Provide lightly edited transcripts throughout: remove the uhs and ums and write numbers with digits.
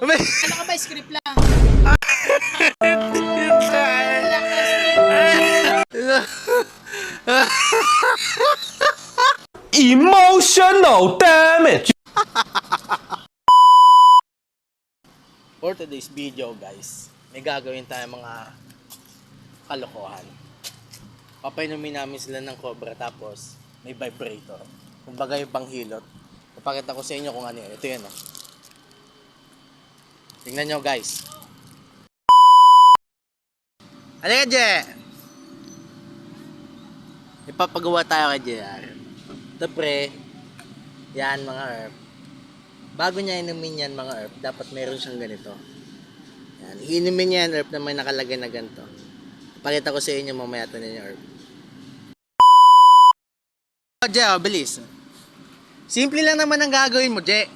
Ano ka ba, script lang? Emotional damage. For today's video guys, may gagawin tayo mga kalokohan. Papainumin namin sila ng cobra tapos may vibrator. Kumbaga yung panghilot. Papakita ko sa inyo kung ano yun. Ito yan oh. Tingnan nyo guys. Halika Je! Ipapagawa tayo kay JR. Ito pre, yan mga herb. Bago niya inumin yan mga herb, dapat meron siyang ganito. Yan, inumin niya yan herb na may nakalagay na ganito. Pakita ko sa inyo mamaya ito na yung herb. Je, oh, bilis. Simple lang naman ang gagawin mo, Je.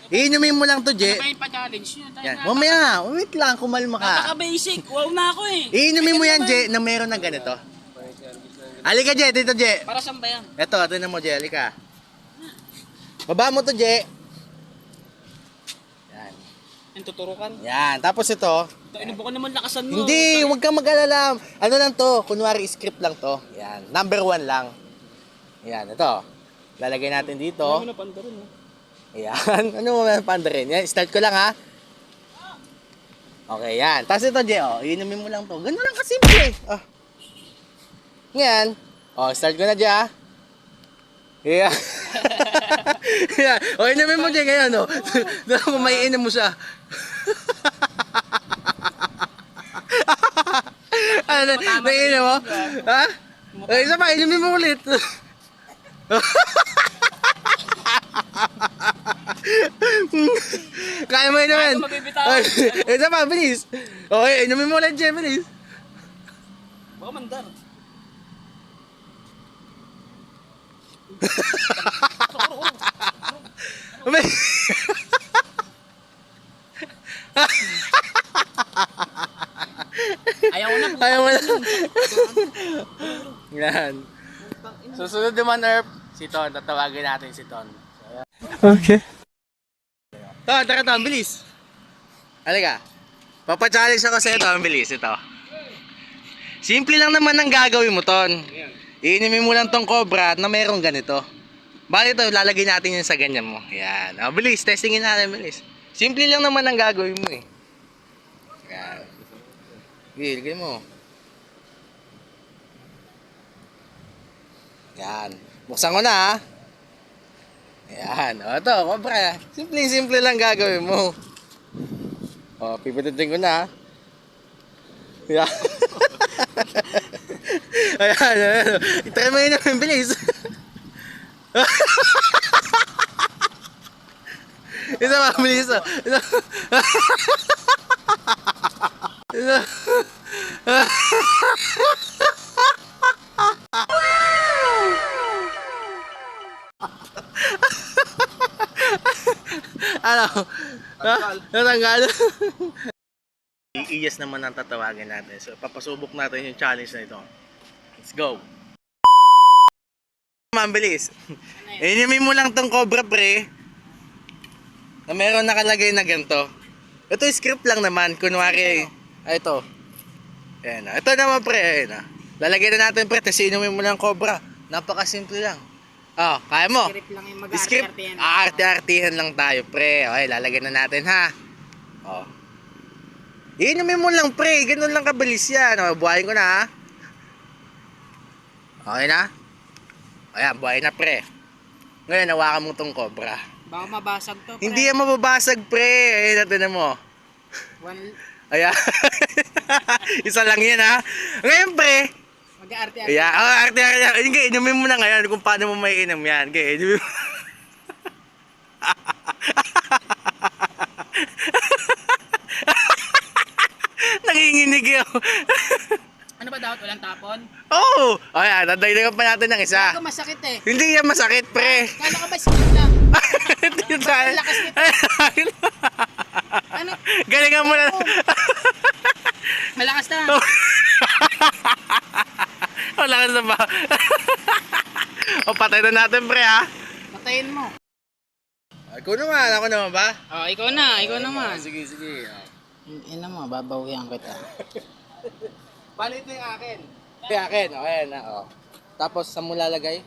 Inumin mo lang to, Je. Ano ba yung pa-challenge nyo? Yan, mamaya, wait lang, kumalma ka. Napaka-basic, wow na ako eh. Inumin mo yan, Je, na meron na ganito. Halika, Je, dito, Je. Para saan ba yan? Eto, tingnan mo, Je, halika. Baba mo to, Je. Yan. Yung tuturukan? Yan, tapos ito. Inubo ko naman lakasan mo. Hindi, huwag kang mag-alala. Ano lang to, kunwari script lang to. Yan, number 1 lang. Yan, ito. Lalagay natin dito. Ano na panda rin, Ayan, ano mo may panda rin? Yan, start ko lang ha. Okay, yan. Tapos ito, Je, oh, inumin mo lang to. Ganun lang kasimple. Oh. Yan. Oh, start ko na, Je, ha. Yeah. Yan. Oh, inumin mo, Je, ngayon, oh. Doon mo may inom mo siya. Ano, naiinom mo? Ha? Ay, isa pa, inumin mo ulit. Kaya mo inumin. Isa pa, bilis. Okay, inumin mo ulit, Je, bilis. Baka mandar. Ayaw ko na. Ayaw mo na. Yan. Susunod naman, Erp. Si Ton, tatawagin natin si Ton. Okay. Ton, tara Ton, bilis. Halika. Papachallenge ako sa ito, bilis. Ito. Simple lang naman ang gagawin mo, Ton. Iinumin mo lang tong cobra na merong ganito. Bali ito, lalagay natin yun sa ganyan mo. Yan. O, bilis, testingin natin, bilis. Simple lang naman ang gagawin mo eh. Yan. Gilgay mo. Yan. Buksan ko na ha. Yan. O, ito, cobra. Simple lang gagawin mo. O, pipindutin ko na ha. Yan. Ayan, ayan. Try mo yun naman, bilis. Isa pa, bilis. Ano? Natanggal? Iiyas naman ang tatawagin natin. So, papasubok natin yung challenge na ito. Let's go! Mabilis. Inumin mo lang tong cobra, pre. Na meron nakalagay na ganito. Ito script lang naman. Kunwari, ito. Ayan. Ito naman, pre. Ayan. Lalagay na natin, pre. Tapos inumin mo lang cobra. Napakasimple lang. Oh, kaya mo? Script lang yung Script. mag-arte-artehan. Arte-artehan lang tayo, pre. Okay, lalagay na natin, ha? Oh. Inumin mo lang, pre. Ganun lang kabilis yan. O, buhayin ko na, ha? Okay na? Ayan, buhayin na, pre. Ngayon, hawakan mo tong cobra. Baka mabasag to, pre. Hindi yan mababasag, pre. Ayan natin mo. Ayan. Isa lang yan, ha? Ngayon, pre. Mag-arte-arte. Ayan. Oh, arte-arte. Hindi, inumin mo na ngayon kung paano mo may inom yan. Okay, inumin mo. Nanginginig yun. Ano ba dapat? Walang tapon? Oo! Oh, ayan, dadagdagan pa natin ng isa. Ito masakit eh. Hindi yan masakit, pre. Kala ko ba script lang? Hindi tayo. Lakas nito. Ano? Galingan mo na. Malakas na. Wala ka na ba? O, patay na natin, pre, ha? Patayin mo. Ikaw naman, ako naman ba? Oh, ikaw na, ikaw naman. Sige, sige. Ina mo, babawian kita. Paano ito yung akin? Ito yung akin, o ayan na, o. Tapos, saan mo lalagay?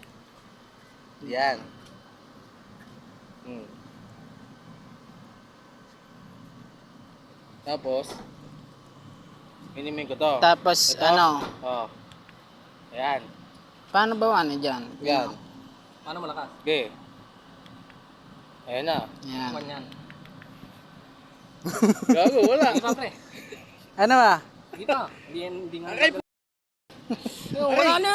Yan. Tapos, minimin ko to. Tapos, Ito. ano, O. Ayan. paano ba ano dyan? Yan. Paano malakas? Okay. Ayan na. Yan. Yan. Gago, wala. Ano ba? Dito. Hindi nga. Ay, Wala no.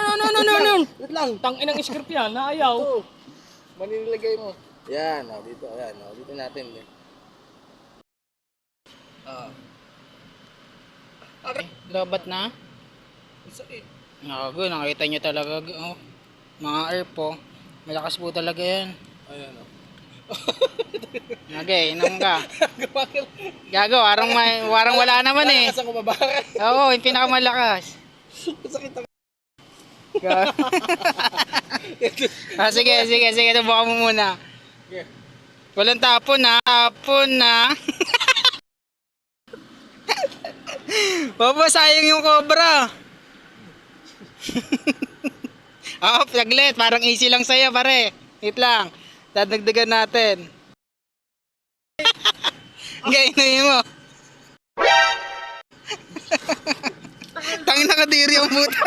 wait lang. Tangin ng script yan, naayaw. Ito. Maninilagay mo. Yan, o. Dito, ayan. O. Dito natin. Lobat na? Gago, nakita nyo talaga. Oh. Mga air po. Malakas po talaga yan. Ayan, o. Okay, inom ka. Gago, warang wala naman eh. Saan ko mabara? Oo, yung pinakamalakas. Sakit ang... Sige, subukan mo muna. Walang tapon na. Tapon na. Baba, sayang yung cobra. Oh, saglit. Parang easy lang sa'yo, pare. Wait lang. Dadagdagan natin. Gainoy mo. Tangin na kadiri yung buta.